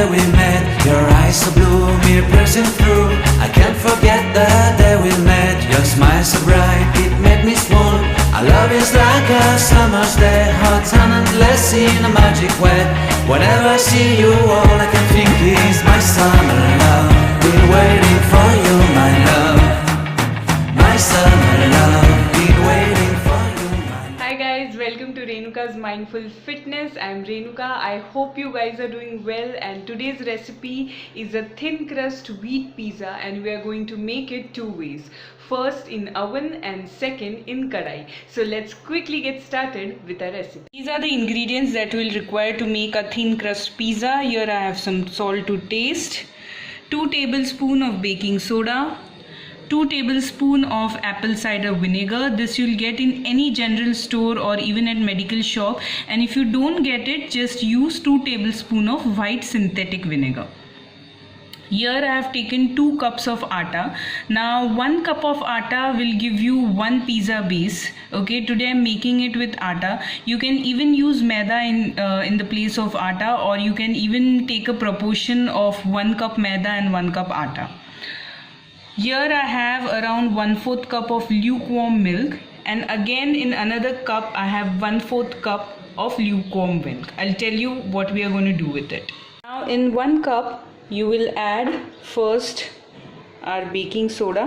day we met. Your eyes so blue, me piercing through. I can't forget the day we met. Your smile so bright, it made me swoon. Our love is like a summer's day, hot and endless in a magic way. Whenever I see you, all I can think is my summer love. Been waiting for you, my love. My summer love. Been waiting for you, my love. Hi guys, welcome to Renuka's Mindful Fitness. I'm Renuka. I hope you guys are doing well, and today's recipe is a thin crust wheat pizza, and we are going to make it two ways. First in oven and second in kadhai. So let's quickly get started with our recipe. These are the ingredients that we'll require to make a thin crust pizza. Here I have some salt to taste, 2 tablespoons of baking soda, 2 tablespoons of apple cider vinegar. This you'll get in any general store or even at medical shop, and if you don't get it, just use 2 tablespoons of white synthetic vinegar. Here I have taken 2 cups of atta. Now 1 cup of atta will give you 1 pizza base. Okay, today I'm making it with atta. You can even use maida in the place of atta, or you can even take a proportion of 1 cup maida and 1 cup atta. Here I have around 1/4 cup of lukewarm milk, and again in another cup I have 1/4 cup of lukewarm milk. I'll tell you what we are going to do with it. Now in 1 cup you will add first our baking soda,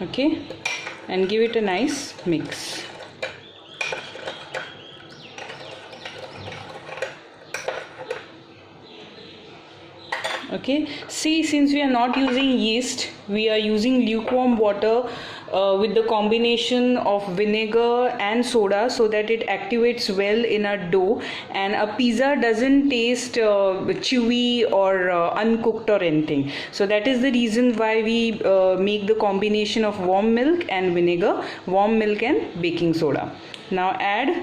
okay, and give it a nice mix. Okay, see, since we are not using yeast, we are using lukewarm water with the combination of vinegar and soda, so that it activates well in our dough, and a pizza doesn't taste chewy or uncooked or anything. So that is the reason why we make the combination of warm milk and vinegar, warm milk and baking soda. Now add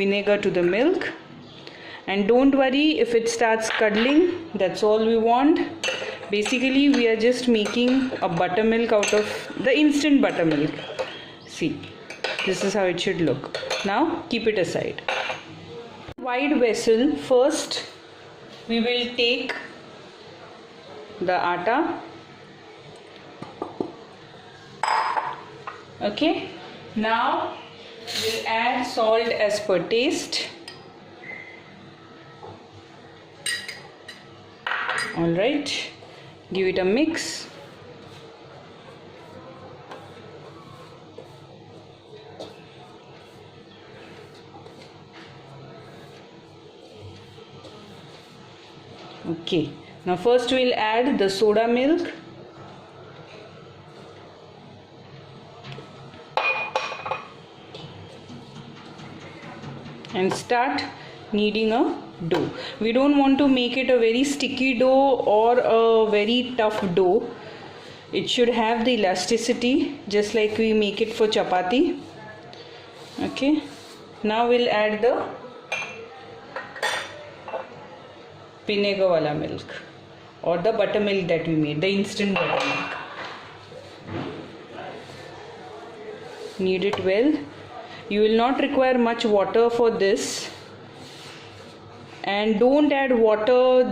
vinegar to the milk. And don't worry if it starts curdling, that's all we want. Basically we are just making a buttermilk out of the instant buttermilk. See, this is how it should look. Now keep it aside. Wide vessel, first we will take the atta. Okay, now we'll add salt as per taste. All right, give it a mix. Okay, now first we'll add the soda milk. And start kneading a dough. We don't want to make it a very sticky dough or a very tough dough. It should have the elasticity just like we make it for chapati. Okay, now we'll add the vinegar wala milk or the buttermilk that we made, the instant buttermilk. Knead it well. You will not require much water for this. And don't add water,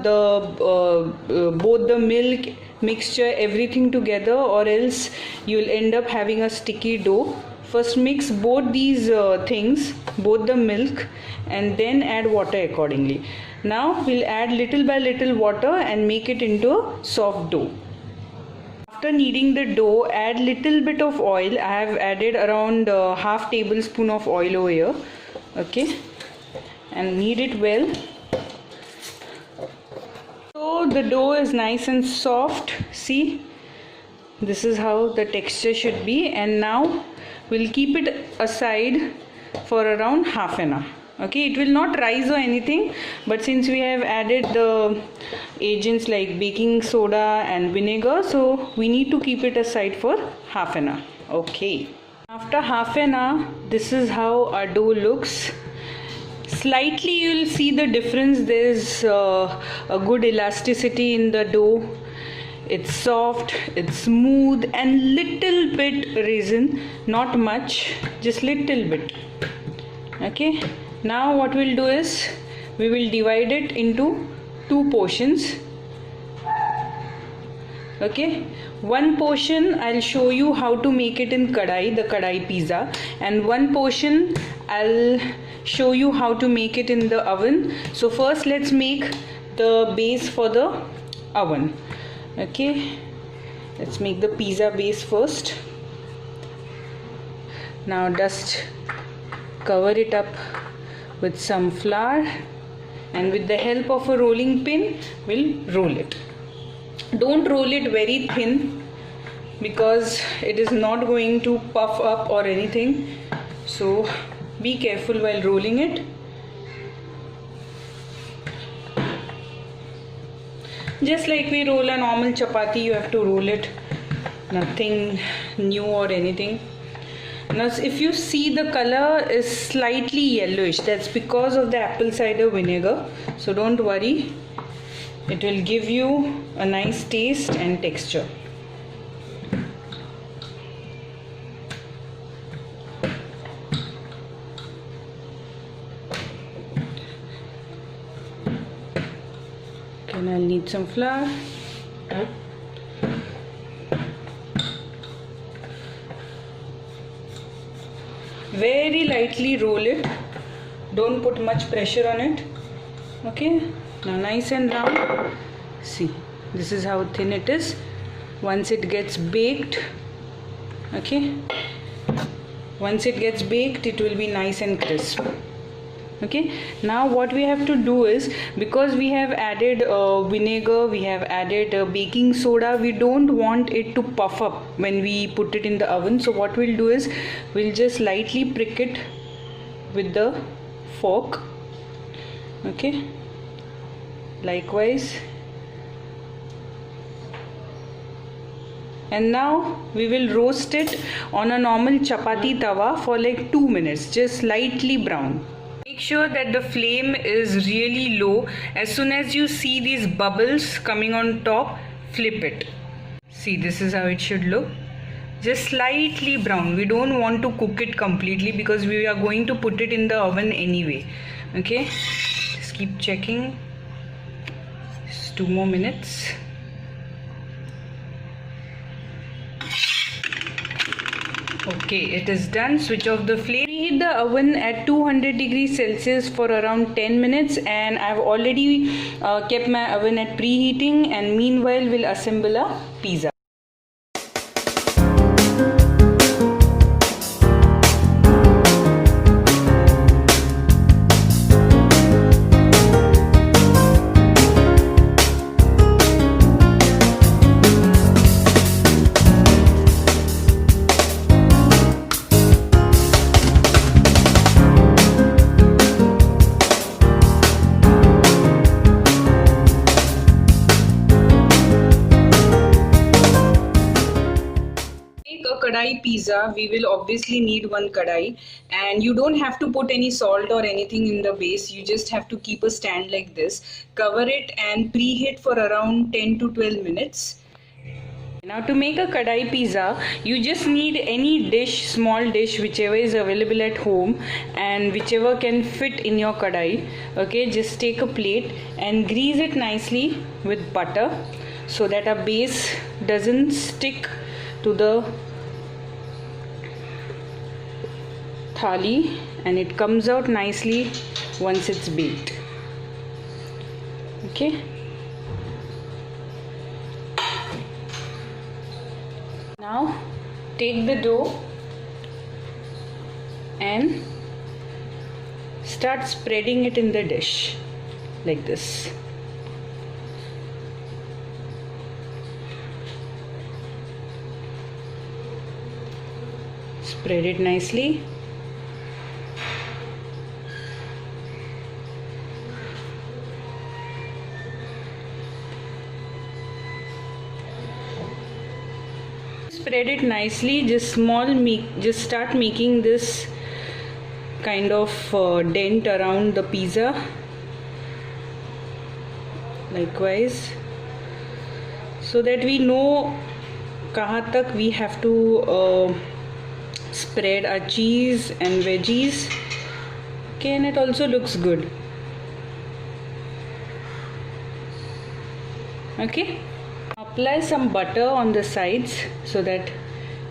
both the milk, mixture, everything together, or else you will end up having a sticky dough. First mix both these things, both the milk, and then add water accordingly. Now we'll add little by little water and make it into a soft dough. After kneading the dough, add little bit of oil. I have added around half tablespoon of oil over here. Okay, and knead it well. So the dough is nice and soft. See, this is how the texture should be, and now we'll keep it aside for around half an hour. Okay, it will not rise or anything, but since we have added the agents like baking soda and vinegar, so we need to keep it aside for half an hour. Okay, after half an hour, this is how our dough looks. Slightly you will see the difference. There's a good elasticity in the dough. It's soft, it's smooth, and little bit raisin, not much, just little bit. Okay, now what we'll do is we will divide it into two portions. Okay, one portion I'll show you how to make it in Kadhai, the Kadhai pizza, and one portion I'll show you how to make it in the oven. So first let's make the base for the oven. Okay, let's make the pizza base first. Now just cover it up with some flour, and with the help of a rolling pin we'll roll it. Don't roll it very thin because it is not going to puff up or anything, so be careful while rolling it. Just like we roll a normal chapati, you have to roll it, nothing new or anything. Now if you see, the color is slightly yellowish, that's because of the apple cider vinegar, so don't worry, it will give you a nice taste and texture. Okay, I'll need some flour. Very lightly roll it, don't put much pressure on it. Okay, now nice and round. See, this is how thin it is. Once it gets baked, okay, once it gets baked it will be nice and crisp. Okay, now what we have to do is, because we have added vinegar, we have added baking soda, we don't want it to puff up when we put it in the oven. So what we'll do is, we'll just lightly prick it with the fork. Okay, likewise. And now we will roast it on a normal chapati tawa for like 2 minutes, just slightly brown. Make sure that the flame is really low. As soon as you see these bubbles coming on top, flip it. See, this is how it should look. Just slightly brown. We don't want to cook it completely because we are going to put it in the oven anyway. Okay, just keep checking. Just 2 more minutes. Okay, it is done. Switch off the flame. Preheat the oven at 200 degrees Celsius for around 10 minutes, and I've already kept my oven at preheating, and meanwhile we'll assemble a pizza. Kadhai pizza, we will obviously need one kadhai, and you don't have to put any salt or anything in the base. You just have to keep a stand like this, cover it and preheat for around 10 to 12 minutes. Now to make a kadhai pizza, you just need any dish, small dish, whichever is available at home and whichever can fit in your kadhai. Okay, just take a plate and grease it nicely with butter so that our base doesn't stick to the thali, and it comes out nicely once it's baked. Okay, now take the dough and start spreading it in the dish like this. Spread it nicely. Spread it nicely. Just start making this kind of dent around the pizza. Likewise, so that we know kahan tak we have to spread our cheese and veggies. Okay, and it also looks good. Okay, apply some butter on the sides so that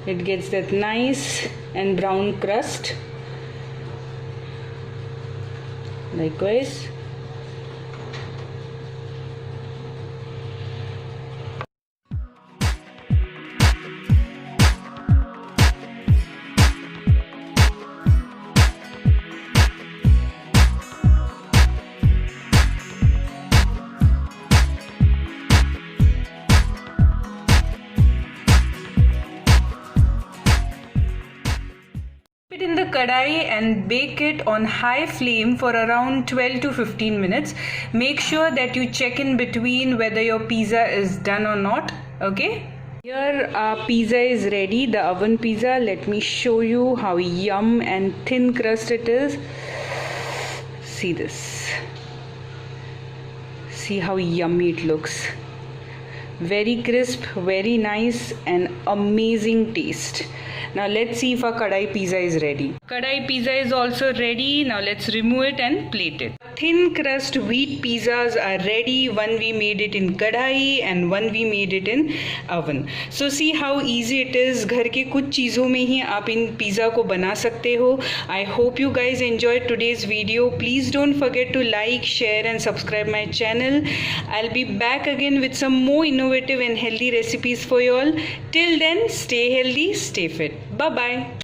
it gets that nice and brown crust. Likewise, it in the kadhai and bake it on high flame for around 12 to 15 minutes. Make sure that you check in between whether your pizza is done or not. Okay, here our pizza is ready, the oven pizza. Let me show you how yum and thin crust it is. See this, see how yummy it looks. Very crisp, very nice and amazing taste. Now let's see if our kadhai pizza is ready. Kadhai pizza is also ready. Now let's remove it and plate it. Thin crust wheat pizzas are ready. One we made it in kadhai and one we made it in oven. So see how easy it is. घर के कुछ चीज़ों में ही आप इन pizza को बना सकते हो. I hope you guys enjoyed today's video. Please don't forget to like, share and subscribe my channel. I'll be back again with some more innovative and healthy recipes for you all. Till then, stay healthy, stay fit. Bye bye.